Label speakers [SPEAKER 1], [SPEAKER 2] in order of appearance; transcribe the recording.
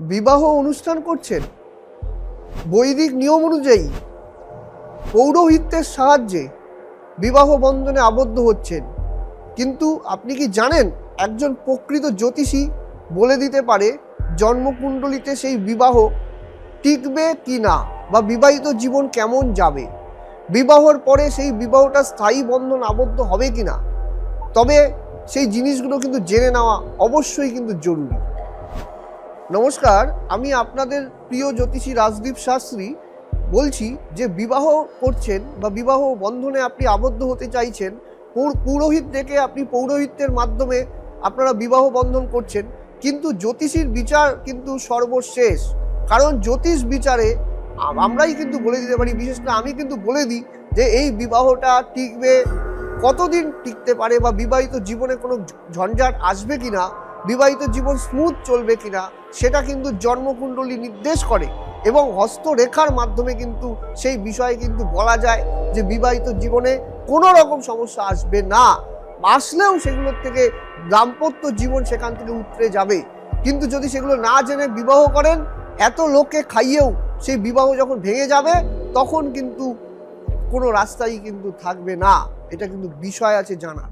[SPEAKER 1] বিবাহ অনুষ্ঠান করছেন বৈদিক নিয়ম অনুযায়ী, পৌরোহিত্যের সাহায্যে বিবাহ বন্ধনে আবদ্ধ হচ্ছেন, কিন্তু আপনি কি জানেন একজন প্রকৃত জ্যোতিষী বলে দিতে পারে জন্মকুণ্ডলিতে সেই বিবাহ টিকবে কি না, বা বিবাহিত জীবন কেমন যাবে, বিবাহর পরে সেই বিবাহটা স্থায়ী বন্ধন আবদ্ধ হবে কি না। তবে সেই জিনিসগুলো কিন্তু জেনে নেওয়া অবশ্যই কিন্তু জরুরি। নমস্কার, আমি আপনাদের প্রিয় জ্যোতিষী রাজদীপ শাস্ত্রী বলছি যে বিবাহ করছেন বা বিবাহ বন্ধনে আপনি আবদ্ধ হতে চাইছেন, পুরোহিত ডেকে আপনি পৌরোহিত্যের মাধ্যমে আপনারা বিবাহ বন্ধন করছেন, কিন্তু জ্যোতিষীর বিচার কিন্তু সর্বশেষ। কারণ জ্যোতিষ বিচারে আমরাই কিন্তু বলে দিতে পারি, বিশেষ করে আমি কিন্তু বলে দিই যে এই বিবাহটা টিকবে, কতদিন টিকতে পারে, বা বিবাহিত জীবনে কোনো ঝঞ্ঝাট আসবে কিনা, বিবাহিত জীবন স্মুথ চলবে কিনা, সেটা কিন্তু জন্মকুণ্ডলী নির্দেশ করে। এবং হস্তরেখার মাধ্যমে কিন্তু সেই বিষয়ে কিন্তু বলা যায় যে বিবাহিত জীবনে কোনো রকম সমস্যা আসবে না, আসলেও সেগুলোর থেকে দাম্পত্য জীবন সেখান থেকে উতরে যাবে। কিন্তু যদি সেগুলো না জেনে বিবাহ করেন, এত লোককে খাইয়েও সেই বিবাহ যখন ভেঙে যাবে, তখন কিন্তু কোনো রাস্তাই কিন্তু থাকবে না। এটা কিন্তু বিষয় আছে জানার।